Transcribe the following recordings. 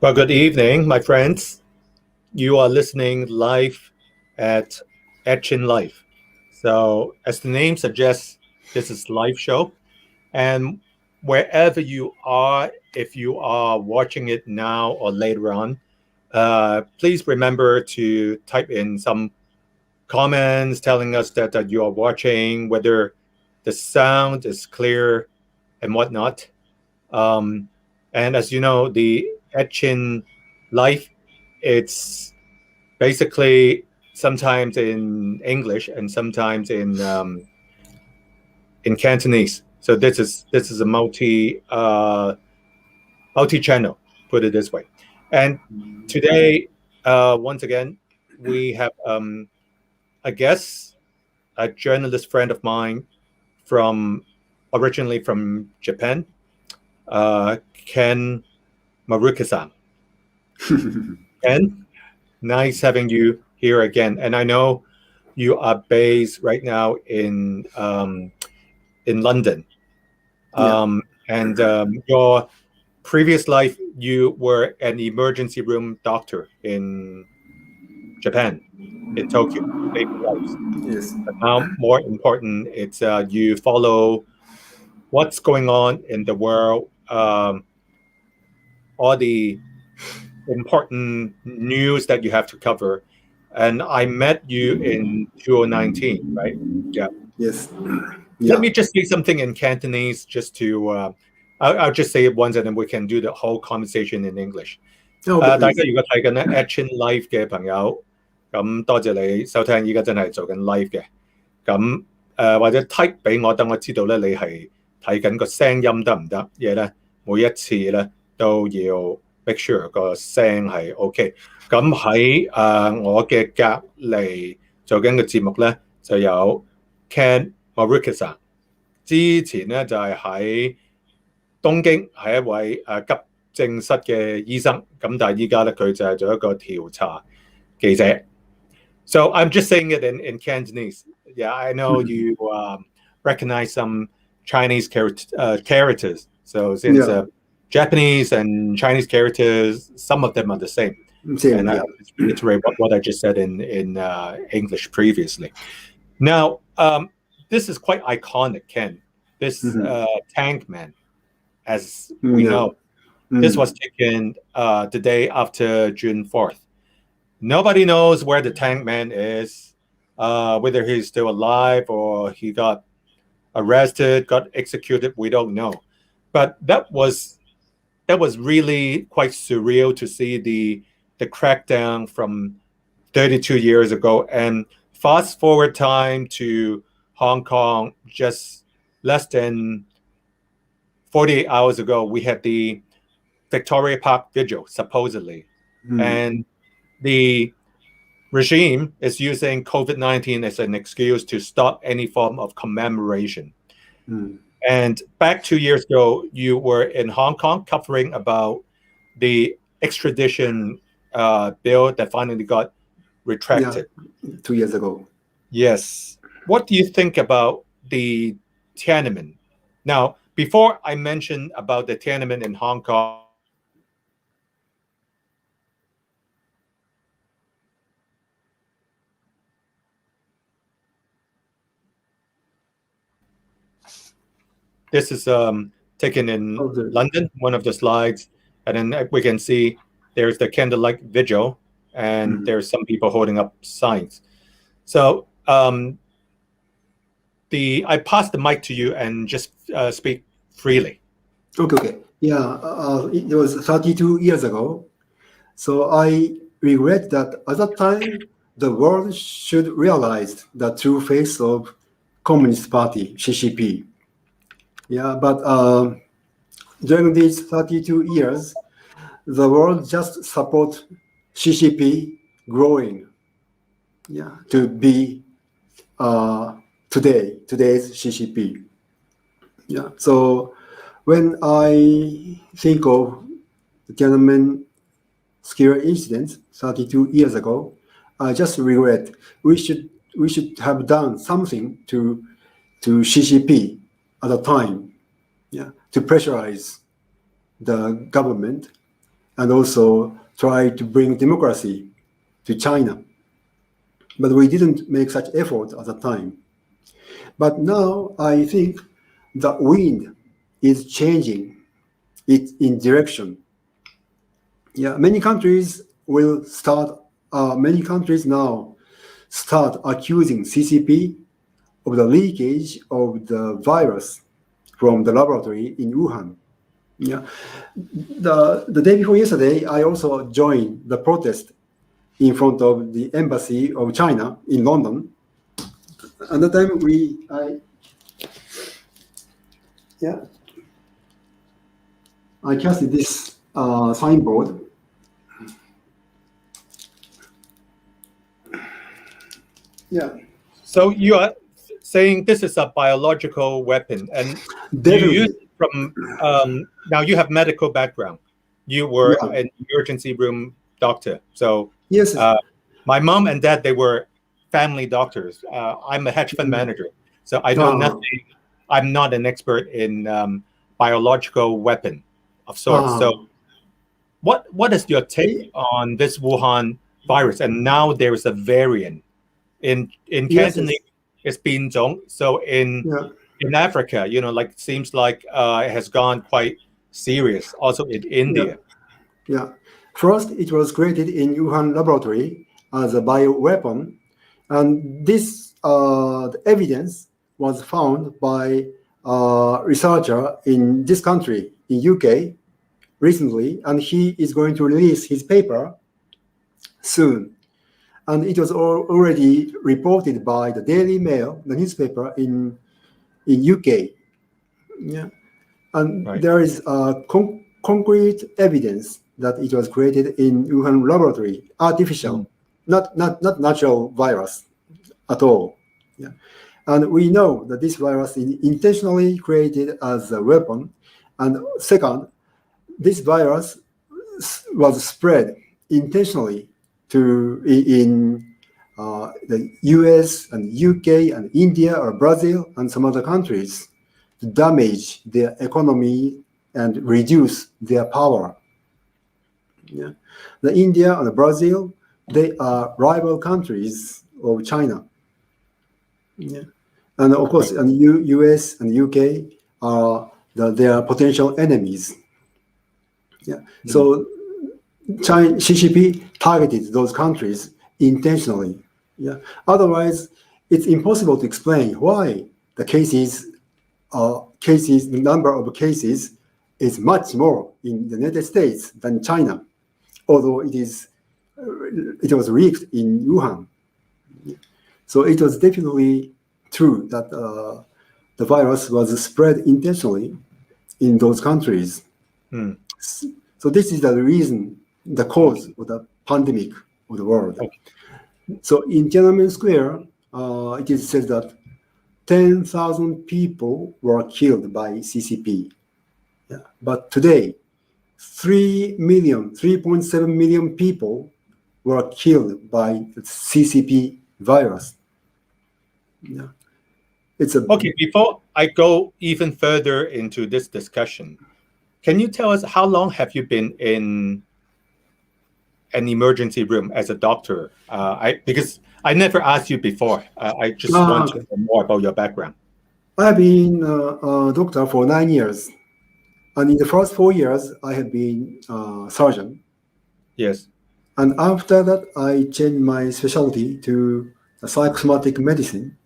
Well, good evening, my friends. You are listening live at Etchin Live. So, as the name suggests, this is live show. And wherever you are, if you are watching it now or later on, please remember to type in some comments telling us that you are watching, whether the sound is clear and whatnot. And as you know, the Etchin Live, it's basically sometimes in English and sometimes in Cantonese. So this is a multi channel, put it this way. And today, once again, we have a guest, a journalist friend of mine originally from Japan, Ken Maruka-san. Ken, nice having you here again. And I know you are based right now in London. And your previous life, you were an emergency room doctor in Japan, in Tokyo. Yes. But now, more important, it's you follow what's going on in the world, all the important news that you have to cover. And I met you in 2019, right? Yeah. Yes. Let me just say something in Cantonese just to, I'll just say it once and then we can do the whole conversation in English. 大家如果睇緊咧 Action Live 嘅朋友，咁多謝你收聽，依家真係做緊 live 嘅。咁或者 type 俾我，等我知道咧你係睇緊個聲音得唔得？因為咧每一次咧都要 make sure 個聲係 OK。咁喺我嘅隔離做緊嘅節目咧就有 Ken Maruka-san。之前咧就係喺東京係一位急症室嘅醫生，咁但係依家咧佢就係做一個調查記者。So I'm just saying it in Cantonese. Yeah, I know you recognize some Chinese characters. So since Japanese and Chinese characters, some of them are the same. And I reiterate what I just said in English previously. Now, this is quite iconic, Ken. This tank man, as we know. This was taken the day after June 4th. Nobody knows where the tank man is, whether he's still alive or he got arrested, got executed. We don't know. But that was really quite surreal to see the crackdown from 32 years ago. And fast forward time to Hong Kong, just less than 48 hours ago, we had the Victoria Park vigil, supposedly. And the regime is using COVID-19 as an excuse to stop any form of commemoration. And back 2 years ago, you were in Hong Kong covering about the extradition bill that finally got retracted. 2 years ago. Yes. What do you think about the Tiananmen? Now, before I mention about the Tiananmen in Hong Kong, this is taken in London, one of the slides, and then we can see there's the candlelight vigil, and there's some people holding up signs. So I pass the mic to you and just speak freely. Okay. Yeah, it was 32 years ago. So I regret that at that time, the world should realize the true face of Communist Party, CCP. Yeah, but during these 32 years, the world just support CCP growing. Yeah, to be today's CCP. Yeah, so when I think of the Tiananmen Square incident 32 years ago, I just regret we should have done something to CCP at the time, yeah, to pressurize the government and also try to bring democracy to China. But we didn't make such effort at the time. But now I think the wind is changing it in direction. Yeah, many countries now start accusing CCP of the leakage of the virus from the laboratory in Wuhan. Yeah, the day before yesterday, I also joined the protest in front of the embassy of China in London. At the time, I casted this signboard. Yeah. So you are saying this is a biological weapon, and Definitely. you use it from now you have medical background. You were an emergency room doctor. So yes, my mom and dad, they were family doctors. I'm a hedge fund manager, so I know nothing. I'm not an expert in biological weapon of sorts. So what is your take on this Wuhan virus? And now there is a variant in Cantonese. It's been so in Africa, like seems like it has gone quite serious. Also in India. Yeah. First, it was created in Wuhan laboratory as a bioweapon, and this evidence was found by a researcher in this country, in UK, recently, and he is going to release his paper soon. And it was already reported by the Daily Mail, the newspaper in UK. Yeah, and there is concrete evidence that it was created in Wuhan laboratory, artificial, not natural virus at all. Yeah, and we know that this virus is intentionally created as a weapon. And second, this virus was spread intentionally in the US and UK and India or Brazil and some other countries to damage their economy and reduce their power. Yeah. The India and Brazil, they are rival countries of China. Yeah. And of course, and US and UK are their potential enemies. Yeah. So CCP targeted those countries intentionally. Yeah. Otherwise, it's impossible to explain why the the number of cases is much more in the United States than China, although it was leaked in Wuhan. So it was definitely true that the virus was spread intentionally in those countries. So this is the reason, the cause of the pandemic of the world. So in Tiananmen Square, it is said that 10,000 people were killed by CCP. Yeah. But today, 3.7 million people were killed by the CCP virus. Yeah. Okay, before I go even further into this discussion, can you tell us how long have you been in an emergency room as a doctor? Because I never asked you before. I just want to know more about your background. I've been a doctor for 9 years. And in the first 4 years, I have been a surgeon. Yes. And after that, I changed my specialty to psychosomatic medicine.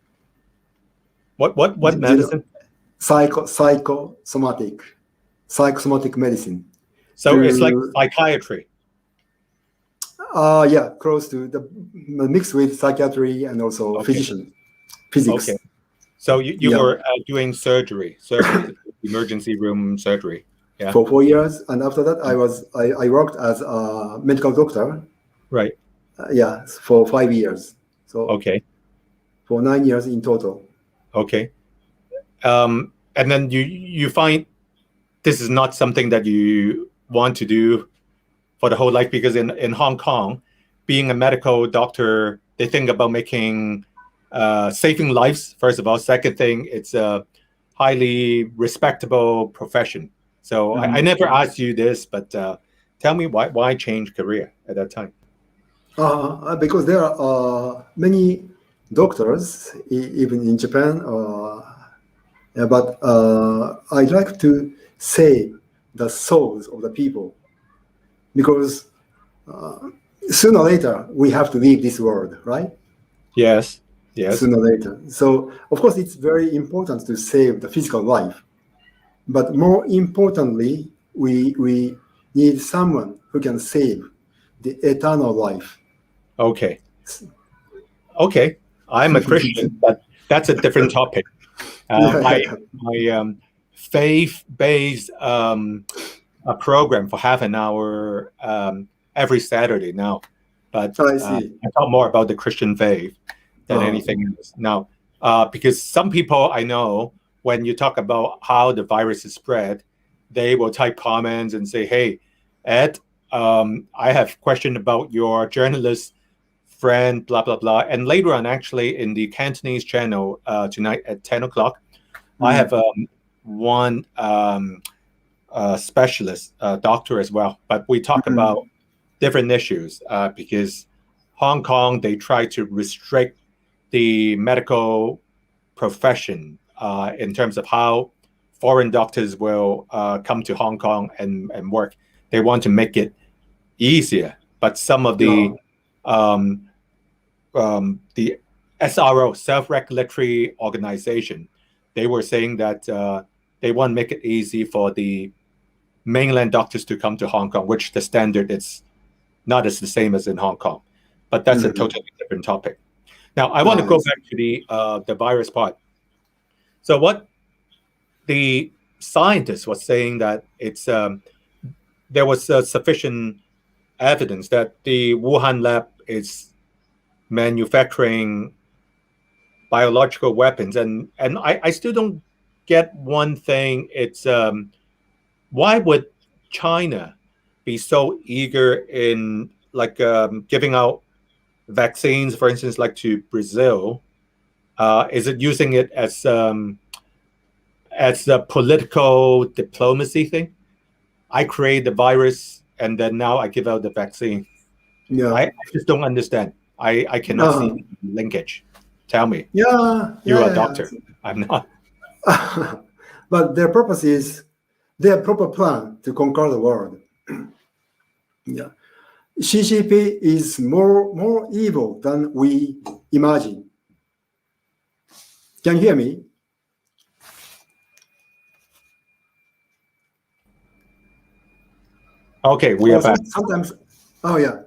What medicine? Psychosomatic medicine. So it's like psychiatry. Yeah, close to the mixed with psychiatry and also physics. Okay. So you were doing surgery, emergency room surgery. Yeah. For 4 years, and after that, I worked as a medical doctor. Right. For 5 years. So for 9 years in total. Okay. And then you find this is not something that you want to do for the whole life, because in Hong Kong, being a medical doctor, they think about saving lives, first of all. Second thing, it's a highly respectable profession. So I never asked you this, but Tell me why change Korea at that time? Because there are many doctors, even in Japan. But I like to save the souls of the people, because sooner or later we have to leave this world, right? Yes. Sooner or later. So, of course, it's very important to save the physical life. But more importantly, we need someone who can save the eternal life. Okay. I'm a Christian, but that's a different topic. My faith-based program for half an hour every Saturday now. But I see. I talk more about the Christian faith than anything else now, because some people I know, when you talk about how the virus is spread, they will type comments and say, "Hey, Ed, I have question about your journalist friend, blah, blah, blah." And later on, actually, in the Cantonese channel tonight at 10 o'clock, I have one specialist, doctor as well. But we talk about different issues because Hong Kong, they try to restrict the medical profession in terms of how foreign doctors will come to Hong Kong and work. They want to make it easier. But some of the SRO, self-regulatory organization, they were saying that they want to make it easy for the mainland doctors to come to Hong Kong, which the standard is not as the same as in Hong Kong. But that's a totally different topic. Now, I want to go back to the virus part. So what the scientists was saying that it's there was sufficient evidence that the Wuhan lab is manufacturing biological weapons, and I still don't get one thing. It's why would China be so eager in like giving out vaccines, for instance, like to Brazil? Is it using it as a political diplomacy thing? I create the virus and then now I give out the vaccine. I just don't understand. I cannot see the linkage. Tell me. You're a doctor. I'm not. But their purpose is their proper plan to conquer the world. CCP is more evil than we imagine. Can you hear me? Okay, we are back. Sometimes, the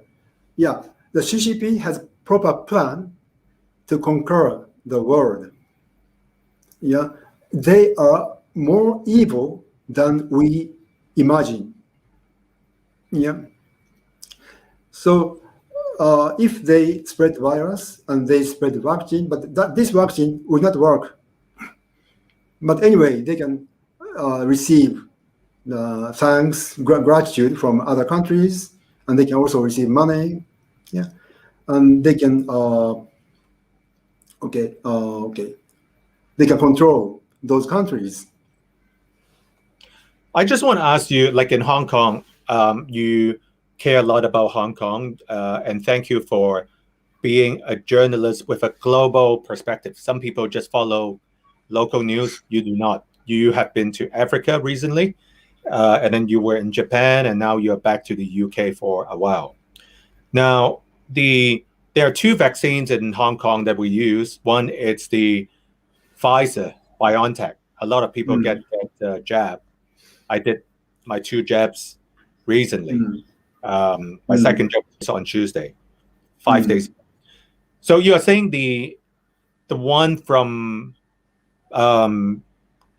CCP has proper plan to conquer the world. They are more evil than we imagine. So if they spread virus and they spread vaccine, but this vaccine will not work. But anyway, they can receive thanks, gratitude from other countries, and they can also receive money. And they can they can control those countries. I just want to ask you, like in Hong Kong, you care a lot about Hong Kong, and thank you for being a journalist with a global perspective. Some people just follow local news. You do not. You have been to Africa recently, and then you were in Japan, and now you're back to the UK for a while. Now, there are two vaccines in Hong Kong that we use. One, it's the Pfizer, BioNTech. A lot of people get that jab. I did my 2 jabs recently. My second jab was on Tuesday, 5 days ago. So you are saying the one from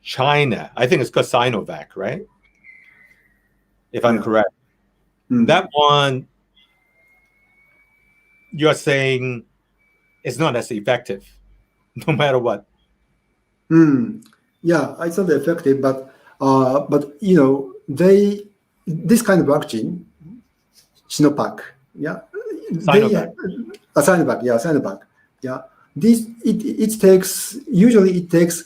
China, I think it's called Sinovac, right? If I'm correct. That one, you're saying it's not as effective, no matter what. Yeah, it's not effective, but this kind of vaccine, Sinovac, Sinovac, it takes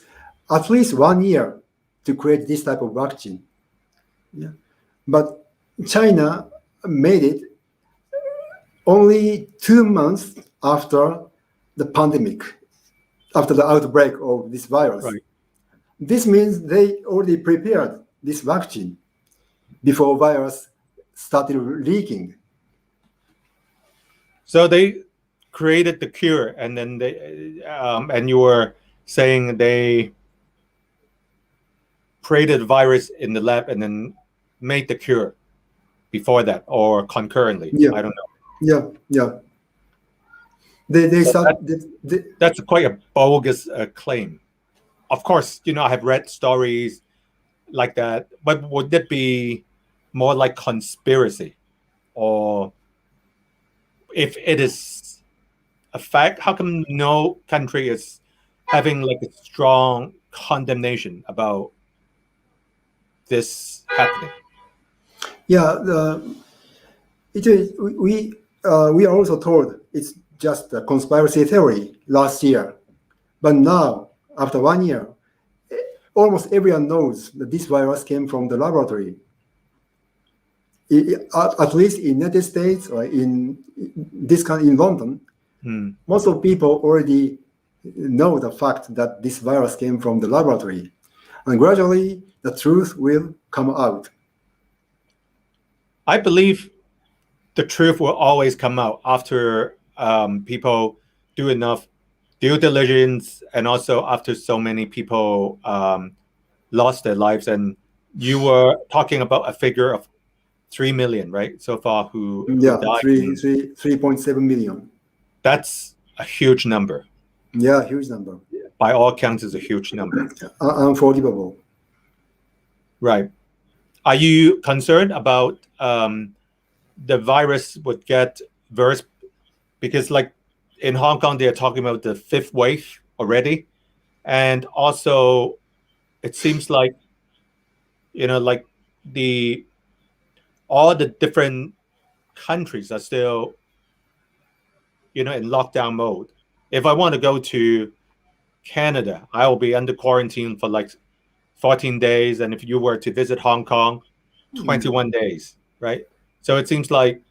at least 1 year to create this type of vaccine. But China made it only 2 months after the pandemic, after the outbreak of this virus. Right. This means they already prepared this vaccine before virus started leaking. So they created the cure, and then they, and you were saying they created the virus in the lab and then made the cure before that or concurrently. Yeah. I don't know. Yeah. They So start. that's quite a bogus claim. Of course, I have read stories like that, but would it be more like conspiracy? Or if it is a fact, how come no country is having like a strong condemnation about this happening? Yeah, it is. We are also told it's just a conspiracy theory last year, but now after 1 year, almost everyone knows that this virus came from the laboratory. At least in the United States or in London, most of people already know the fact that this virus came from the laboratory, and gradually the truth will come out. I believe the truth will always come out after people do enough due diligence, and also after so many people lost their lives. And you were talking about a figure of 3 million, right? So far, who died. 3.7 million. That's a huge number. Yeah, huge number. By all accounts, it's a huge number. Unforgivable. Right. Are you concerned about the virus would get worse? Because like in Hong Kong, they're talking about the 5th wave already. And also, it seems like, like all the different countries are still, in lockdown mode. If I want to go to Canada, I will be under quarantine for like 14 days. And if you were to visit Hong Kong, 21 days, right? So it seems like,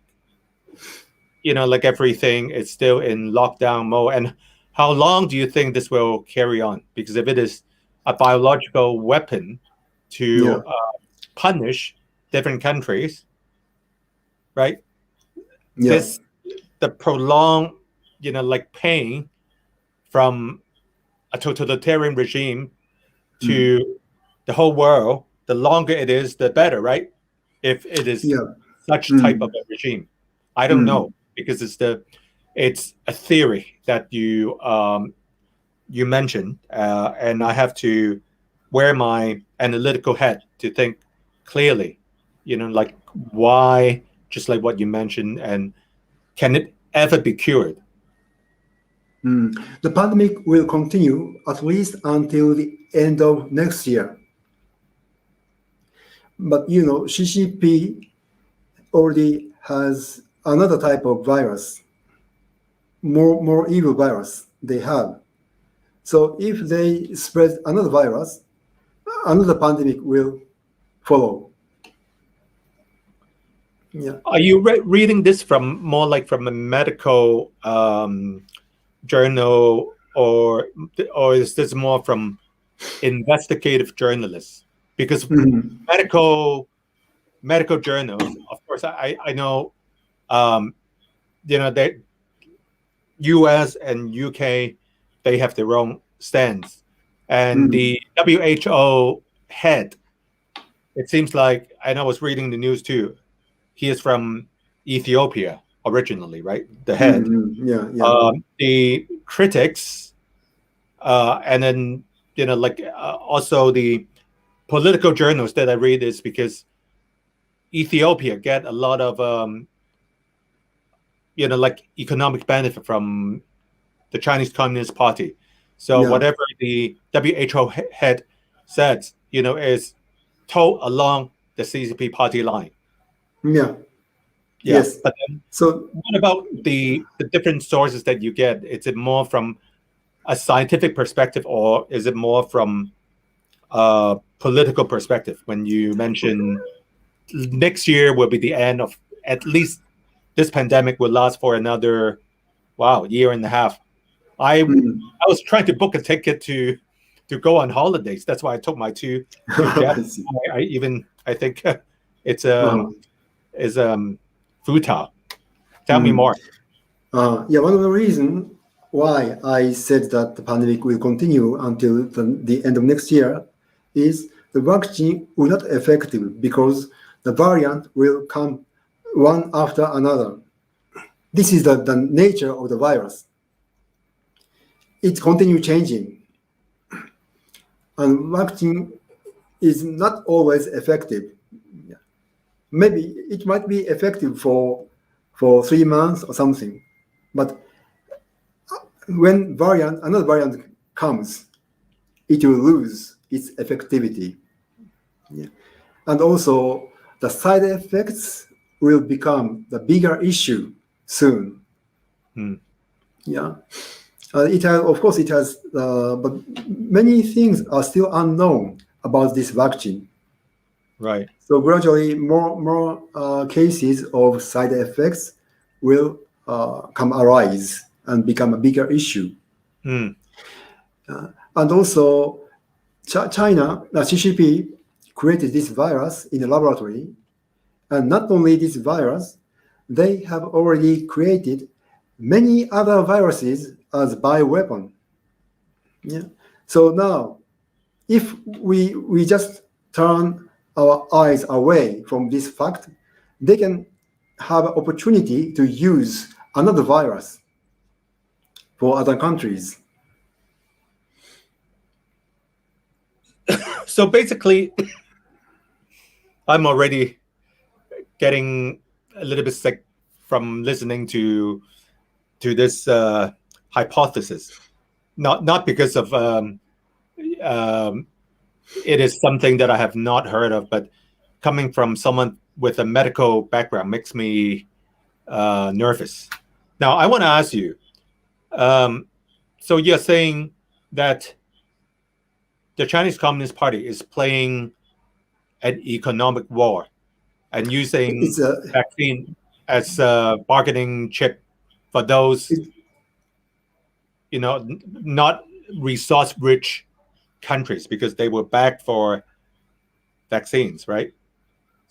like everything is still in lockdown mode. And how long do you think this will carry on? Because if it is a biological weapon to punish different countries, right? Yeah. The prolonged, like pain from a totalitarian regime to the whole world, the longer it is, the better, right? If it is such type of a regime. I don't know, because it's a theory that you mentioned, and I have to wear my analytical hat to think clearly, like why, just like what you mentioned, and can it ever be cured? The pandemic will continue at least until the end of next year. But CCP already has another type of virus, more evil virus they have. So if they spread another virus, another pandemic will follow. Yeah. Are you reading this from more like from a medical journal, or is this more from investigative journalists? Because medical journals, of course, I know, that US and UK, they have their own stance, and the WHO head, it seems like, and I was reading the news too, he is from Ethiopia originally, right? The head. The critics, and then also the political journals that I read is because Ethiopia get a lot of like economic benefit from the Chinese Communist Party. So whatever the WHO head says, is told along the CCP party line. Yes. But then, so what about the different sources that you get? Is it more from a scientific perspective, or is it more from a political perspective? When you mention next year will be the end of at least this pandemic will last for another, year and a half. I was trying to book a ticket to go on holidays. That's why I took my two jets. I think it's futile. Tell me more. One of the reasons why I said that the pandemic will continue until the end of next year is the vaccine will not be effective because the variant will come one after another. This is the nature of the virus. It continues changing. And vaccine is not always effective. Maybe it might be effective for 3 months or something. But when another variant comes, it will lose its effectivity. And also, the side effects will become the bigger issue soon. It has, but many things are still unknown about this vaccine. Right. So gradually, more cases of side effects will arise and become a bigger issue. And also, China, CCP, created this virus in a laboratory. And not only this virus, they have already created many other viruses as bioweapon. So now, if we just turn our eyes away from this fact, they can have an opportunity to use another virus for other countries. So basically, I'm already getting a little bit sick from listening to this hypothesis. Not because of it is something that I have not heard of, but coming from someone with a medical background makes me nervous. Now, I want to ask you, so you're saying that the Chinese Communist Party is playing an economic war and using vaccine as a bargaining chip for those, not resource-rich countries because they were backed for vaccines, right?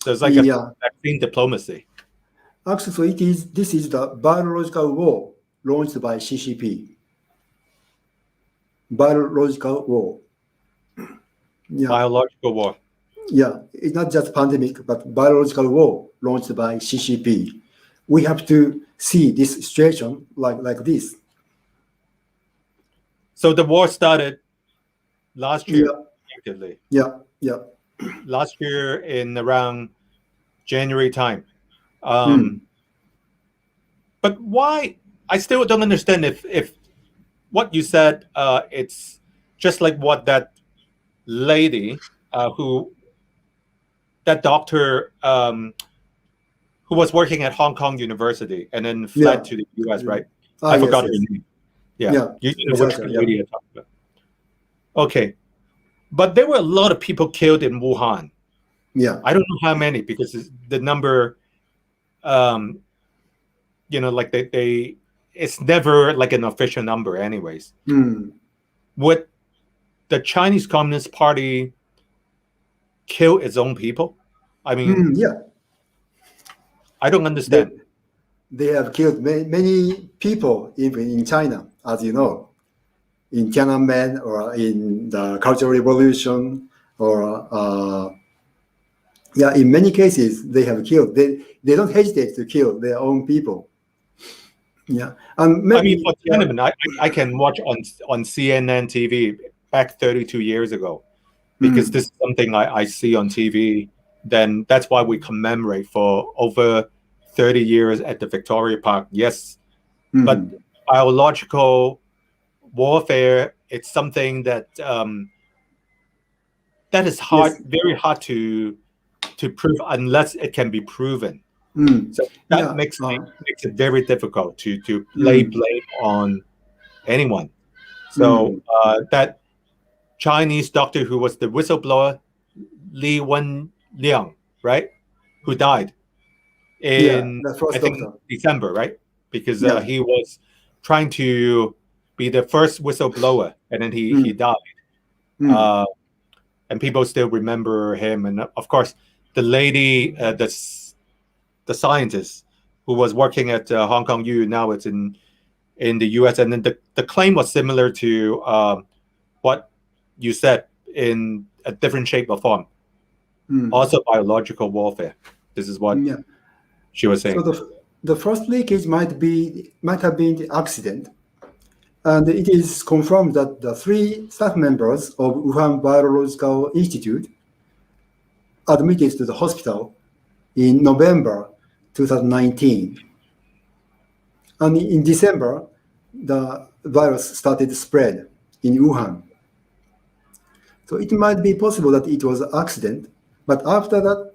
So it's like a vaccine diplomacy. Actually, this is the biological war launched by CCP. Biological war. Biological war. It's not just pandemic, but biological war launched by CCP. We have to see this situation like this. So the war started last year, actively. Last year in around January time. But why? I still don't understand if what you said, it's just like what that lady that doctor who was working at Hong Kong University and then fled to the US, right? I forgot her name. You know which lady I talked about. Okay. But there were a lot of people killed in Wuhan. I don't know how many because the number, like they it's never like an official number anyways. Would the Chinese Communist Party kill its own people? I mean, I don't understand. They have killed many people even in China, as you know, in Tiananmen or in the Cultural Revolution or in many cases they have killed. They don't hesitate to kill their own people. And maybe, for Tiananmen, I can watch on CNN TV back 32 years ago because this is something I see on TV. Then that's why we commemorate for over 30 years at the Victoria Park. Yes, but biological warfare, it's something that that is very hard to prove unless it can be proven. So that makes it very difficult to lay blame on anyone. So that Chinese doctor who was the whistleblower, Li Wenliang, right, who died. in the first I think doctor. December, right? Because he was trying to be the first whistleblower, and then he died. And people still remember him. And of course, the lady, the scientist who was working at Hong Kong U, now it's in the U.S. And then the claim was similar to what you said, in a different shape or form. Also biological warfare. This is what she was saying. So the first leakage might have been the accident. And it is confirmed that the 3 staff members of Wuhan Virological Institute admitted to the hospital in November 2019. And in December, the virus started to spread in Wuhan. So it might be possible that it was an accident, but after that,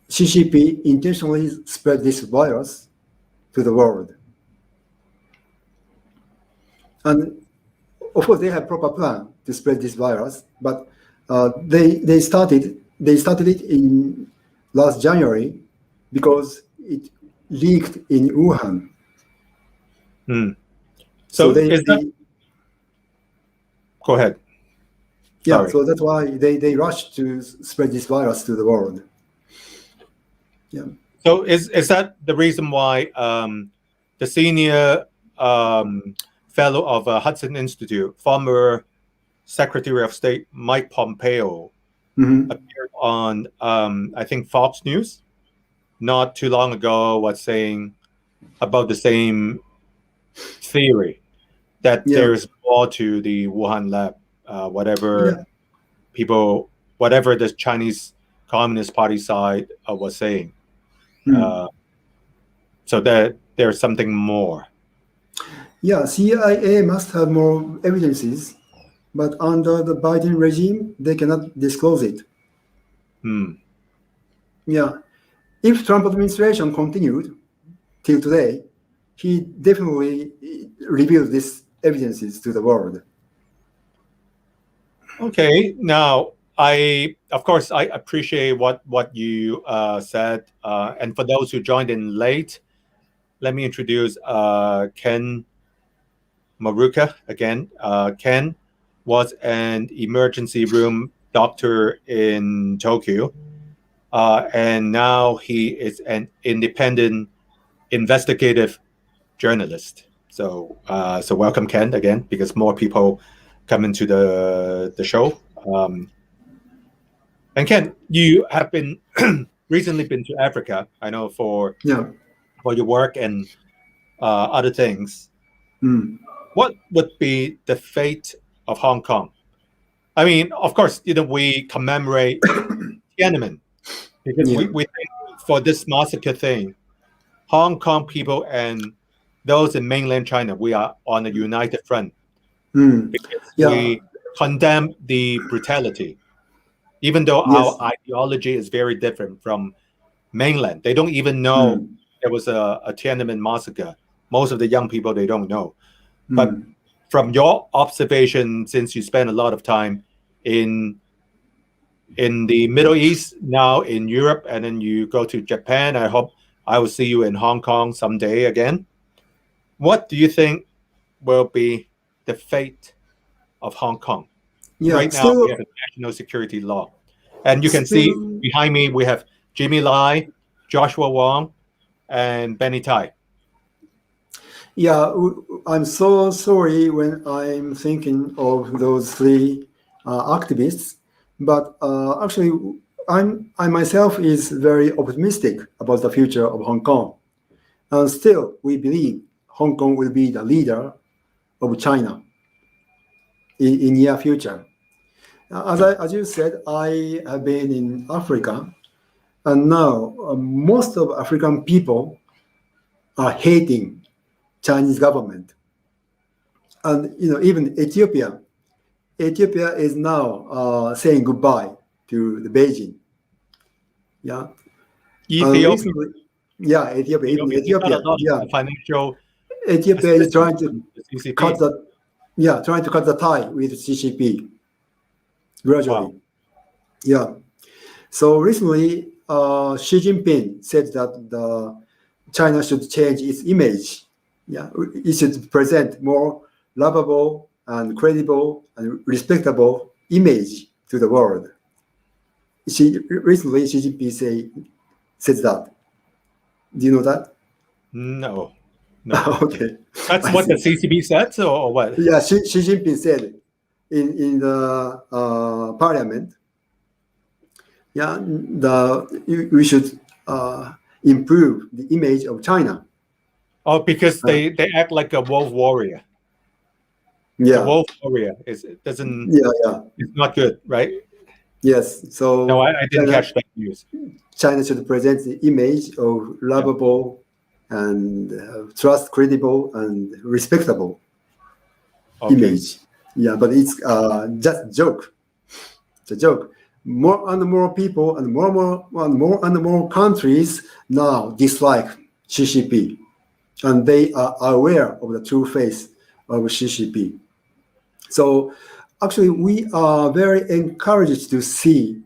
CCP intentionally spread this virus to the world. And of course, they have proper plan to spread this virus, but they started it in last January because it leaked in Wuhan. So go ahead. Yeah, Sorry. so that's why they rushed to spread this virus to the world. Yeah. So is that the reason why the senior fellow of Hudson Institute, former Secretary of State Mike Pompeo, appeared on I think Fox News not too long ago, was saying about the same theory that there's more to the Wuhan lab, whatever the Chinese Communist Party side was saying. So that there's something more. Yeah, CIA must have more evidences, but under the Biden regime, they cannot disclose it. Yeah, if Trump administration continued till today, he definitely revealed these evidences to the world. Okay, now I appreciate what you said, and for those who joined in late, let me introduce Ken Maruka again. Ken was an emergency room doctor in Tokyo, and now he is an independent investigative journalist. So welcome, Ken, again, because more people come into the show. And Ken, you have been recently been to Africa, I know, for your work and other things. What would be the fate of Hong Kong? I mean, of course, we commemorate Tiananmen because we think for this massacre thing, Hong Kong people and those in mainland China, we are on a united front because we condemn the brutality, even though our ideology is very different from mainland. They don't even know there was a Tiananmen massacre. Most of the young people, they don't know. But from your observation, since you spend a lot of time in the Middle East, now in Europe, and then you go to Japan, I hope I will see you in Hong Kong someday again. What do you think will be the fate of Hong Kong? Right now, we have a national security law. And you can see behind me, we have Jimmy Lai, Joshua Wong, and Benny Tai. Yeah, I'm so sorry when I'm thinking of those 3 activists, but actually, I myself is very optimistic about the future of Hong Kong. And still, we believe Hong Kong will be the leader of China in near future. As you said, I have been in Africa, and now most of African people are hating Chinese government. And even Ethiopia is now saying goodbye to the Beijing. Yeah. Ethiopia. Ethiopia. Financial. Ethiopia is trying to cut the tie with CCP gradually. Wow. Yeah. So recently, Xi Jinping said that China should change its image. Yeah, it should present more lovable and credible and respectable image to the world. Recently, Xi Jinping said that. Do you know that? No. Okay. That's what the CCP said, or what? Yeah, Xi Jinping said in the parliament. Yeah, we should improve the image of China. Oh, because they act like a wolf warrior. Yeah, the wolf warrior doesn't. Yeah. It's not good, right? Yes. So no, I didn't catch that news. China should present the image of lovable and trust, credible and respectable image. Yeah, but it's just a joke. It's a joke. More and more people and more countries now dislike Xi Jinping, and they are aware of the true face of Xi Jinping. So actually, we are very encouraged to see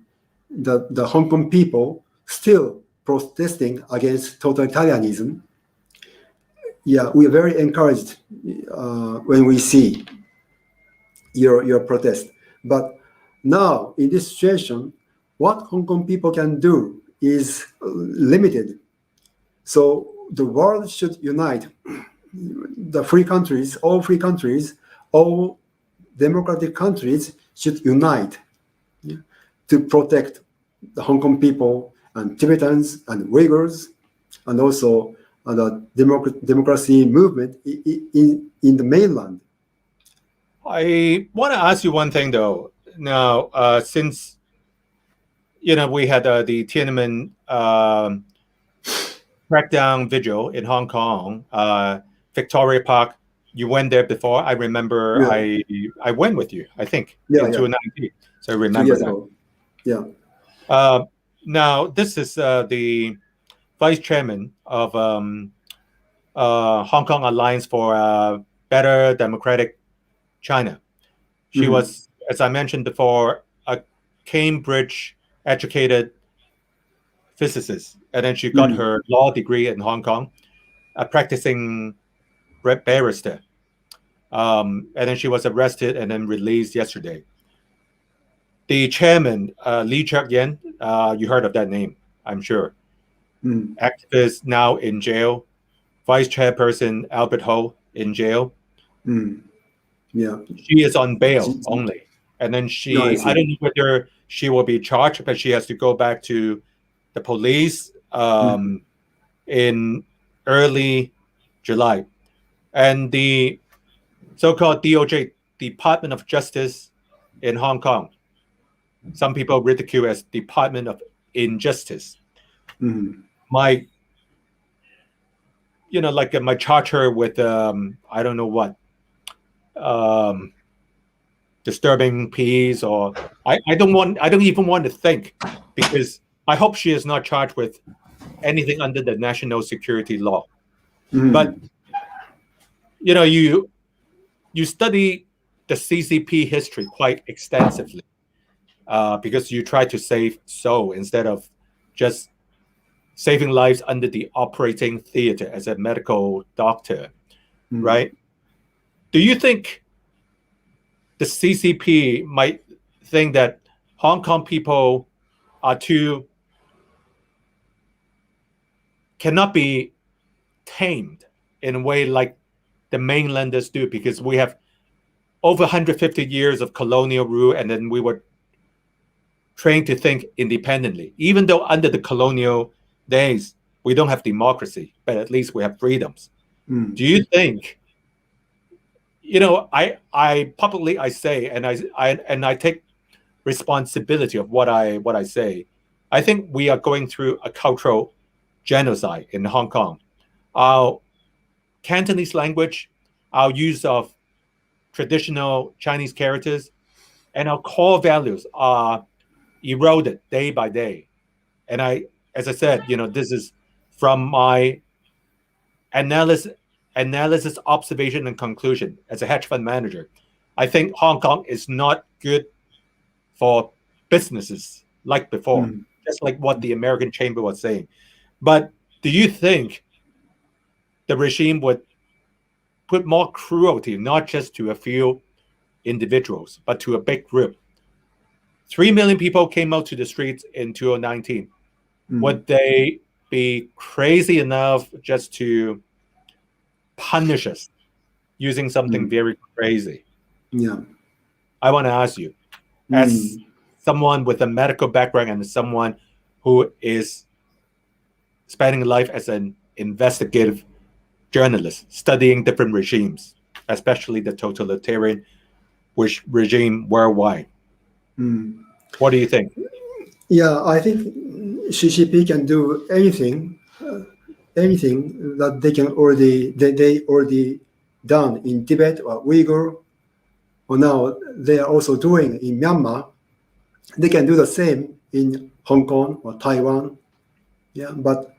the Hong Kong people still protesting against totalitarianism. Yeah, we are very encouraged when we see your protest. But now, in this situation, what Hong Kong people can do is limited. So the world should unite. The free countries, all democratic countries should unite to protect the Hong Kong people and Tibetans and Uyghurs, and also the democracy movement in the mainland. I want to ask you one thing, though. Now, since we had the Tiananmen crackdown vigil in Hong Kong, Victoria Park, you went there before. I remember I went with you, I think, in 2019. So I remember that. Yeah. Now, this is the vice chairman of Hong Kong Alliance for Better Democratic China. She was, as I mentioned before, a Cambridge-educated physicist, and then she got her law degree in Hong Kong, a practicing barrister. And then she was arrested and then released yesterday. The chairman, Lee Cheuk-yen, you heard of that name, I'm sure. Activist now in jail. Vice chairperson Albert Ho in jail. Yeah, she is on bail only, and then I don't know whether she will be charged, but she has to go back to the police in early July. And the so-called DOJ, Department of Justice in Hong Kong, some people ridicule as Department of Injustice. My my charter with I don't know what, disturbing peace, or I don't even want to think, because I hope she is not charged with anything under the national security law. But you study the CCP history quite extensively, because you try to save soul instead of just saving lives under the operating theater as a medical doctor, right? Do you think the CCP might think that Hong Kong people cannot be tamed in a way like the mainlanders do, because we have over 150 years of colonial rule, and then we were trained to think independently. Even though under the colonial days we don't have democracy, but at least we have freedoms. Do you think, I publicly say, and I take responsibility of what I say. I think we are going through a cultural genocide in Hong Kong. Our Cantonese language, our use of traditional Chinese characters, and our core values are eroded day by day. And as I said, this is from my analysis, observation, and conclusion as a hedge fund manager. I think Hong Kong is not good for businesses like before, just like what the American Chamber was saying. But do you think the regime would put more cruelty, not just to a few individuals, but to a big group? 3 million people came out to the streets in 2019. Would they be crazy enough just to punish us using something very crazy? Yeah. I want to ask you, as someone with a medical background and someone who is spending life as an investigative journalist, studying different regimes, especially the totalitarian regime worldwide. What do you think? Yeah, I think CCP can do anything that they already done in Tibet or Uyghur, or now they are also doing in Myanmar. They can do the same in Hong Kong or Taiwan. Yeah, but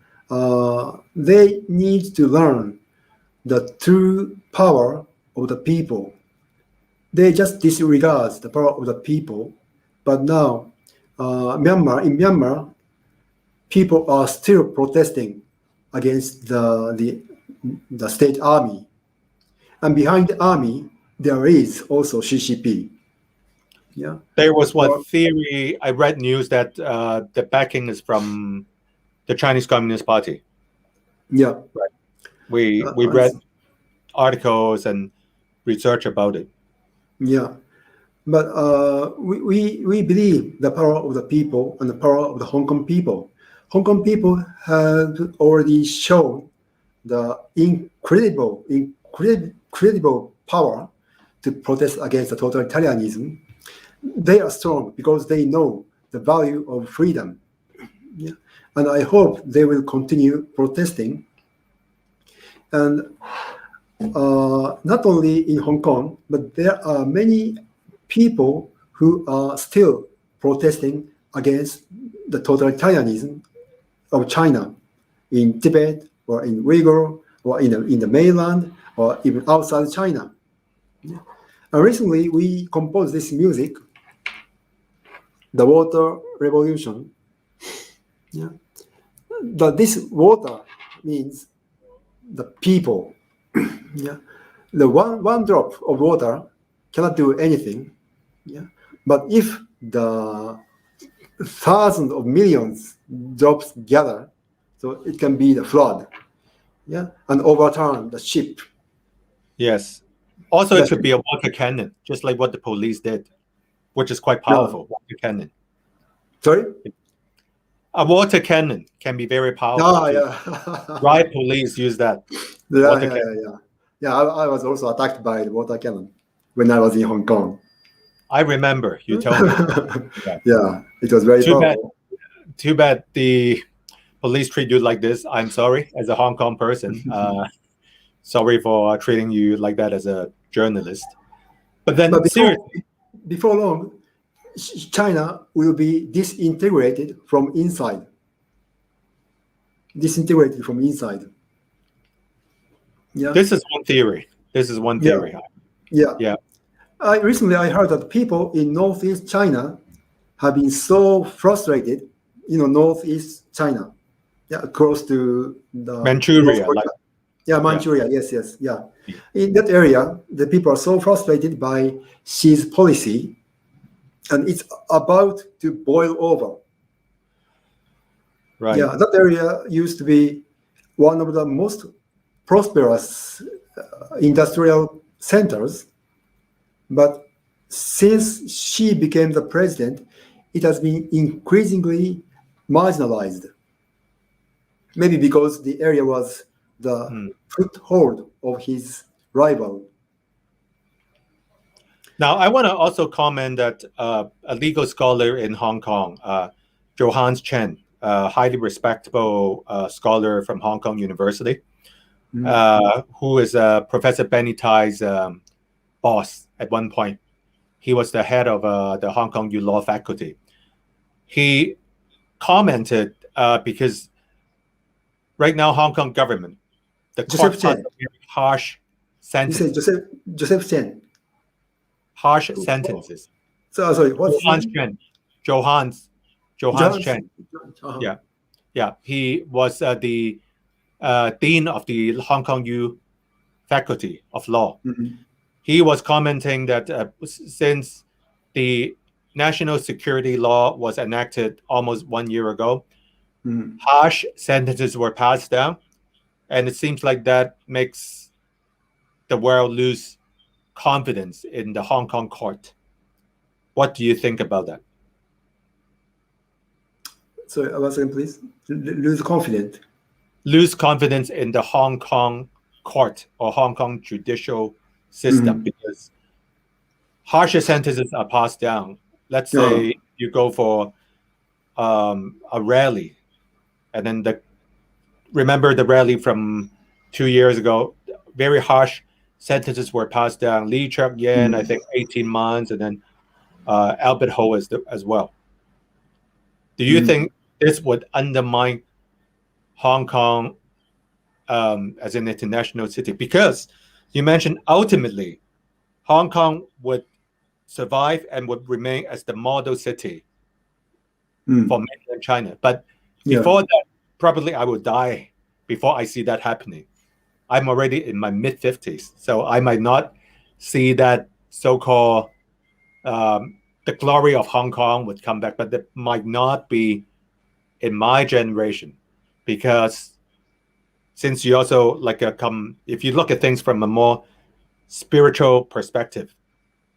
they need to learn the true power of the people. They just disregard the power of the people. But now, in Myanmar, people are still protesting against the state army. And behind the army, there is also CCP. Yeah. There was one theory, I read news that the backing is from the Chinese Communist Party. Yeah. Right. We read articles and research about it. Yeah. But we believe the power of the people and the power of the Hong Kong people. Hong Kong people have already shown the incredible power to protest against the totalitarianism. They are strong because they know the value of freedom. Yeah. And I hope they will continue protesting. And not only in Hong Kong, but there are many people who are still protesting against the totalitarianism of China in Tibet or in Uyghur or in the mainland or even outside China. Yeah. And recently we composed this music, The Water Revolution. Yeah. This water means the people. Yeah. The one drop of water cannot do anything. Yeah. But if the thousands of millions drops gather, so it can be the flood. Yeah. And overturn the ship. Yes. Also, it could be a water cannon, just like what the police did, which is quite powerful. Yeah. Water cannon. Sorry? A water cannon can be very powerful. Yeah. Riot police use that. Yeah, I was also attacked by the water cannon when I was in Hong Kong. I remember you told me. Yeah, it was very powerful. Too bad the police treat you like this. I'm sorry, as a Hong Kong person. Sorry for treating you like that as a journalist. But seriously, before long, China will be disintegrated from inside. Yeah. This is one theory. Yeah. Recently, I heard that people in northeast China have been so frustrated. Northeast China, close to the Manchuria. Manchuria. Yes. Yeah. In that area, the people are so frustrated by Xi's policy, and it's about to boil over. Right. Yeah, that area used to be one of the most prosperous industrial centers, but since Xi became the president, it has been increasingly marginalized. Maybe because the area was the foothold of his rival. Now, I want to also comment that a legal scholar in Hong Kong, Johannes Chen, a highly respectable scholar from Hong Kong University, who is Professor Benny Tai's boss at one point. He was the head of the Hong Kong U Law faculty. He commented because right now Hong Kong government, the court passed very harsh sentences. You say Joseph Chen. Harsh sentences. Sorry, what's Johannes Chen. Johannes Chen. Yeah. He was the dean of the Hong Kong U faculty of law. He was commenting that since the national security law was enacted almost 1 year ago, harsh sentences were passed down, and it seems like that makes the world lose confidence in the Hong Kong court. What do you think about that? Sorry, once again, please. Lose confidence. Lose confidence in the Hong Kong court or Hong Kong judicial system because harsher sentences are passed down. Let's say you go for a rally, and then remember the rally from 2 years ago, very harsh sentences were passed down. Lee Cheuk-yen, I think 18 months, and then Albert Ho as well. Do you think this would undermine Hong Kong as an international city? Because you mentioned ultimately Hong Kong would survive and would remain as the model city for mainland China. But before that, probably I will die before I see that happening. I'm already in my mid-50s, so I might not see that so-called the glory of Hong Kong would come back, but that might not be in my generation, because since you also if you look at things from a more spiritual perspective,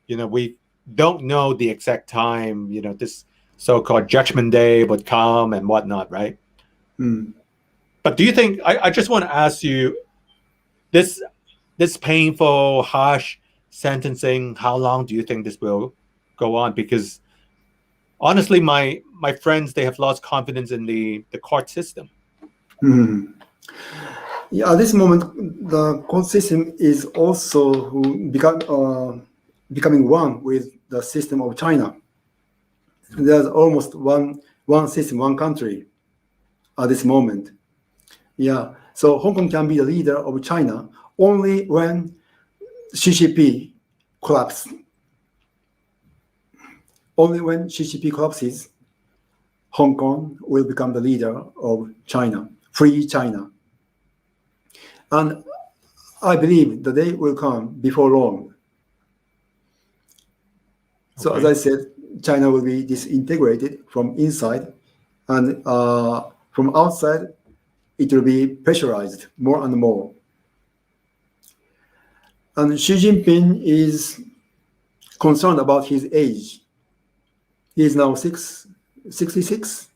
we don't know the exact time, this so-called Judgment Day would come and whatnot, right? But do you think, I just want to ask you, this painful, harsh sentencing, how long do you think this will go on? Because honestly, my friends, they have lost confidence in the court system. Yeah, at this moment, the court system is also becoming one with the system of China. There's almost one system, one country at this moment. Yeah, so Hong Kong can be the leader of China only when CCP collapses. Only when CCP collapses, Hong Kong will become the leader of China, free China. And I believe the day will come before long. So as I said, China will be disintegrated from inside, and from outside, it will be pressurized more and more. And Xi Jinping is concerned about his age. He is now 66.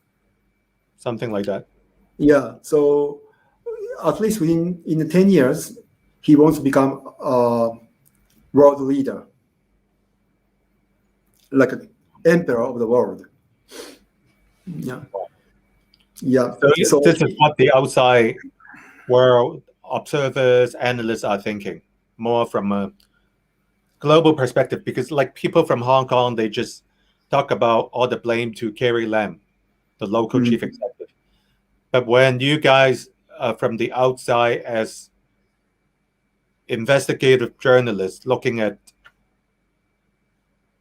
Something like that. Yeah, so at least in 10 years, he wants to become a world leader, like an emperor of the world. Yeah. So this is what the outside world observers, analysts are thinking, more from a global perspective, because people from Hong Kong, they just talk about all the blame to Carrie Lam, the local chief executive. But when you guys from the outside as investigative journalists looking at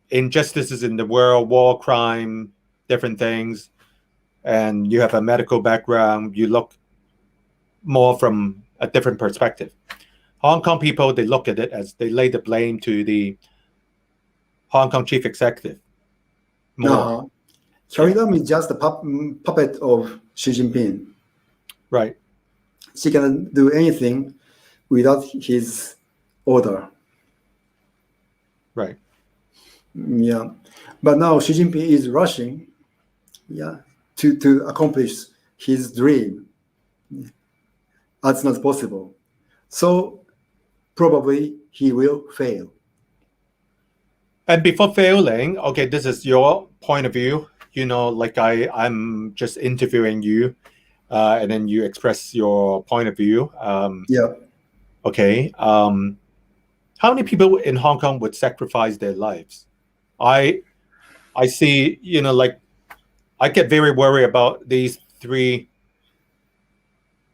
injustices in the world, war crime, different things, and you have a medical background, you look more from a different perspective. Hong Kong people, they look at it as they lay the blame to the Hong Kong chief executive. No, Carrie Lam is just a puppet of Xi Jinping. Right. She cannot do anything without his order. Right. Yeah. But now Xi Jinping is rushing, to accomplish his dream. That's not possible. So probably he will fail. And before failing, okay, this is your point of view. I'm just interviewing you, and then you express your point of view. Okay. How many people in Hong Kong would sacrifice their lives? I see, I get very worried about these three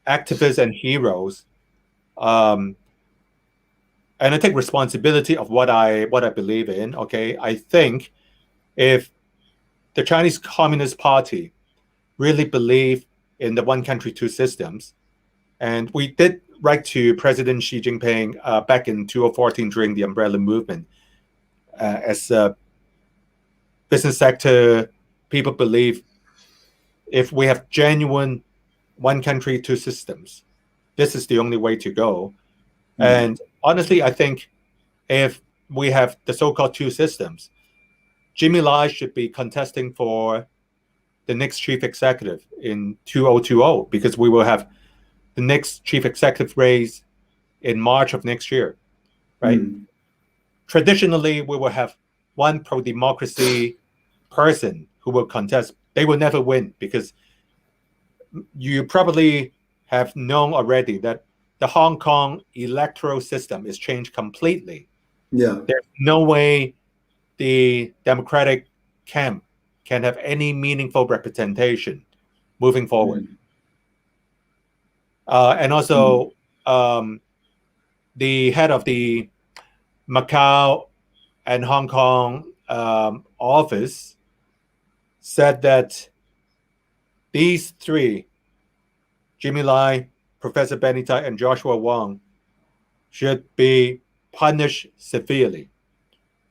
activists and heroes. And I take responsibility of what I believe in. Okay, I think if the Chinese Communist Party really believe in the one country, two systems. And we did write to President Xi Jinping back in 2014 during the umbrella movement. As a business sector, people believe if we have genuine one country, two systems, this is the only way to go. And honestly, I think if we have the so-called two systems, Jimmy Lai should be contesting for the next chief executive in 2020, because we will have the next chief executive race in March of next year, right? Traditionally, we will have one pro-democracy person who will contest. They will never win, because you probably have known already that the Hong Kong electoral system is changed completely. Yeah. There's no way the Democratic camp can have any meaningful representation moving forward. And also, the head of the Macau and Hong Kong office said that these three, Jimmy Lai, Professor Benny Tai, and Joshua Wong, should be punished severely.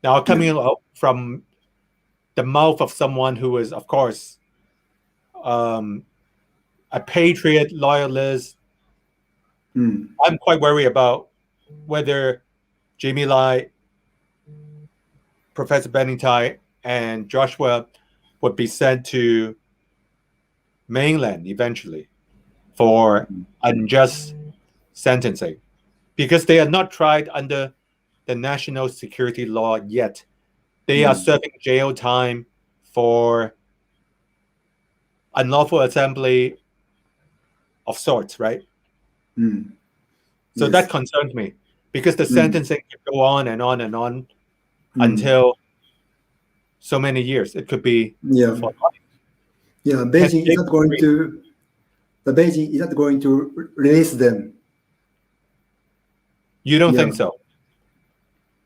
Now, coming out from the mouth of someone who is, of course, a patriot, loyalist, I'm quite worried about whether Jimmy Lai, Professor Benny Tai, and Joshua would be sent to mainland eventually for unjust sentencing, because they are not tried under the national security law yet. They are serving jail time for unlawful assembly of sorts, right? So that concerns me, because the sentencing can go on and on and on until so many years. It could be for life. Beijing is not going to. The Beijing is not going to release them. You don't think so?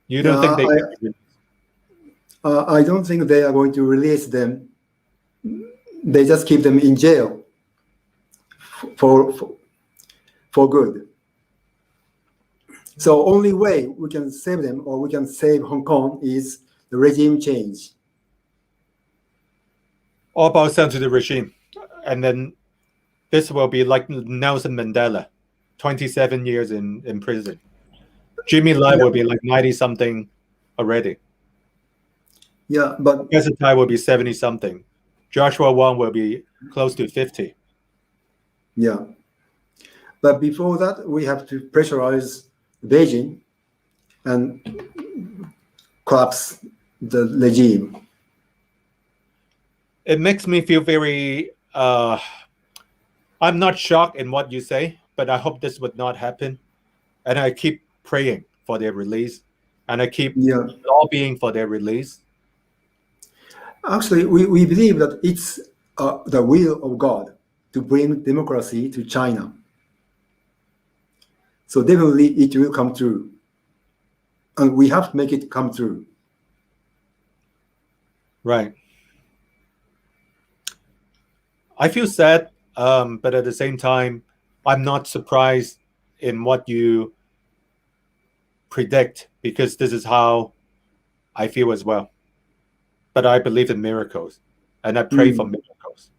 You don't think they? I don't think they are going to release them. They just keep them in jail for good. So only way we can save them, or we can save Hong Kong, is the regime change. All boils down to the regime, and then this will be like Nelson Mandela, 27 years in prison. Jimmy Lai will be like 90-something already. Yeah, but Professor Tai will be 70-something. Joshua Wong will be close to 50. Yeah. But before that, we have to pressurize Beijing and collapse the regime. It makes me feel very... I'm not shocked in what you say, but I hope this would not happen. And I keep praying for their release. And I keep lobbying for their release. Actually, we believe that it's the will of God to bring democracy to China. So definitely it will come true. And we have to make it come true. Right. I feel sad, but at the same time, I'm not surprised in what you predict, because this is how I feel as well. But I believe in miracles, and I pray for miracles.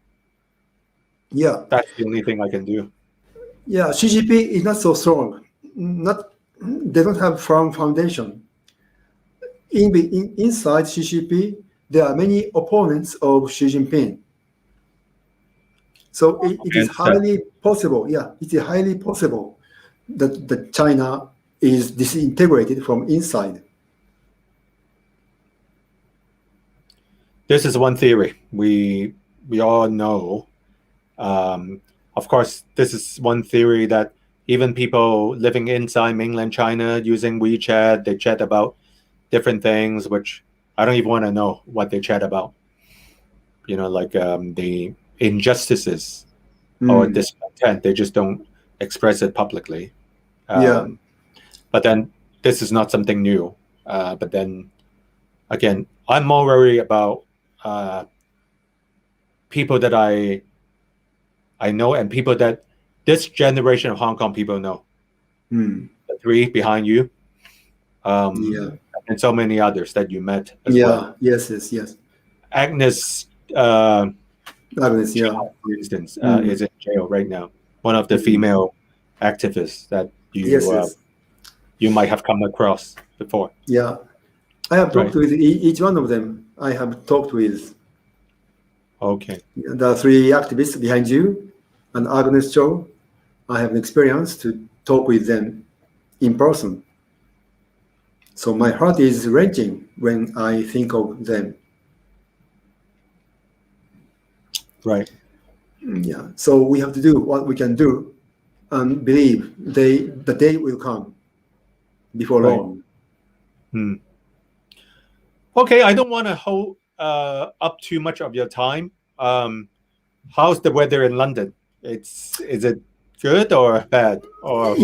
Yeah. That's the only thing I can do. Yeah, Xi Jinping is not so strong. They don't have firm foundation. Inside Xi Jinping, there are many opponents of Xi Jinping. So it is highly possible. Yeah, it is highly possible that China is disintegrated from inside. This is one theory we all know. Of course, this is one theory that even people living inside mainland China using WeChat, they chat about different things, which I don't even want to know what they chat about. You know, like the injustices or discontent. They just don't express it publicly. But then this is not something new. But then again, I'm more worried about people that I know and people that this generation of Hong Kong people know. The three behind you, and so many others that you met as well. Yes. Agnes, Agnes, for instance, is in jail right now. One of the female activists that you might have come across before. Yeah, I have talked with each one of them. I have talked with. Okay. The three activists behind you and Agnes Cho. I have an experience to talk with them in person. So my heart is wrenching when I think of them. Right. Yeah. So we have to do what we can do and believe the day will come before long. Okay, I don't want to hold up too much of your time. How's the weather in London? Is it good or bad? Or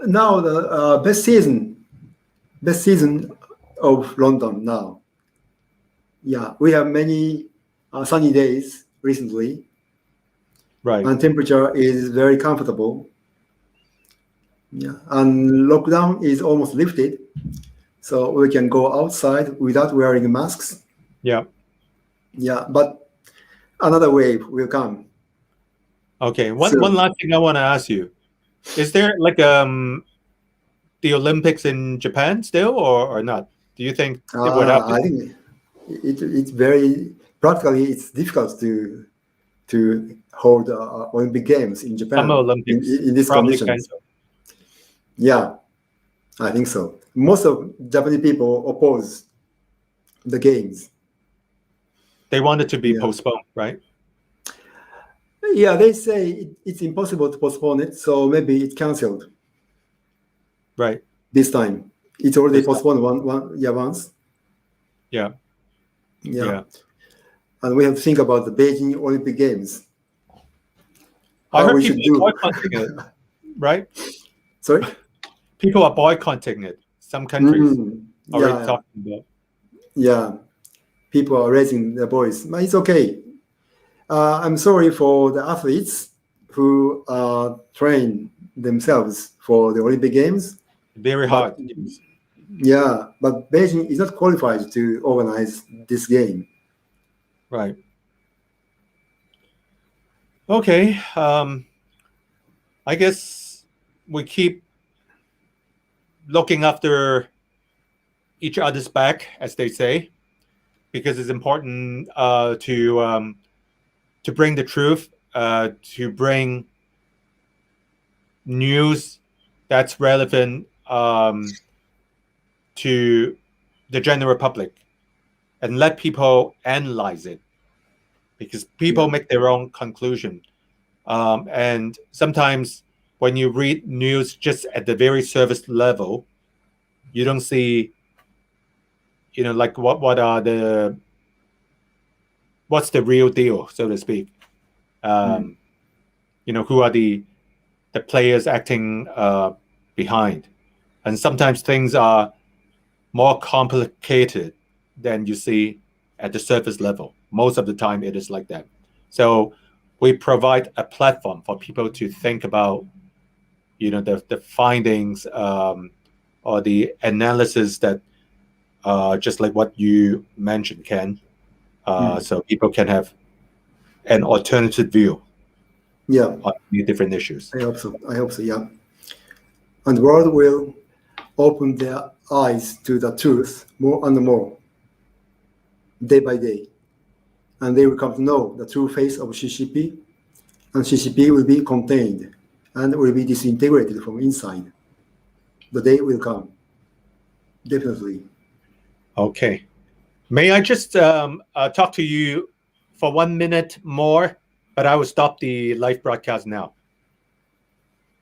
now the best season of London now. Yeah, we have many sunny days recently. Right. And temperature is very comfortable. Yeah, and lockdown is almost lifted, so we can go outside without wearing masks. Yeah. Yeah, but another wave will come. Okay. One last thing I want to ask you: is there like the Olympics in Japan still, or not? Do you think it would happen? I think it's very practically it's difficult to hold Olympic Games in Japan. Summer Olympics in these conditions. Yeah, I think so. Most of Japanese people oppose the games. They want it to be postponed, right? Yeah, they say it's impossible to postpone it, so maybe it's cancelled. Right. This time, it's already postponed once. Yeah. And we have to think about the Beijing Olympic Games. I heard people are boycotting it, right? Sorry? People are boycotting it. Some countries already talking about. Yeah, people are raising their voice. But it's okay. I'm sorry for the athletes who train themselves for the Olympic Games. Very hard. Yeah, but Beijing is not qualified to organize this game. Right. Okay. I guess we keep looking after each other's back, as they say, because it's important to bring the truth, to bring news that's relevant to the general public, and let people analyze it, because people make their own conclusion. And sometimes when you read news just at the very surface level, you don't see, like what's the real deal, so to speak. Who are the players acting behind, and sometimes things are more complicated than you see at the surface level. Most of the time it is like that. So we provide a platform for people to think about the findings or the analysis that just like what you mentioned, Ken, so people can have an alternative view on the different issues. I hope so, yeah. And the world will open their eyes to the truth more and more, day by day. And they will come to know the true face of CCP, and CCP will be contained and will be disintegrated from inside. The day will come, definitely. Okay. May I just talk to you for 1 minute more, but I will stop the live broadcast now.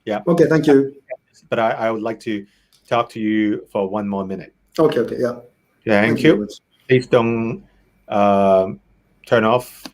Yeah. Okay, thank you. But I would like to talk to you for 1 more minute. Okay, yeah. Thank you. Please don't turn off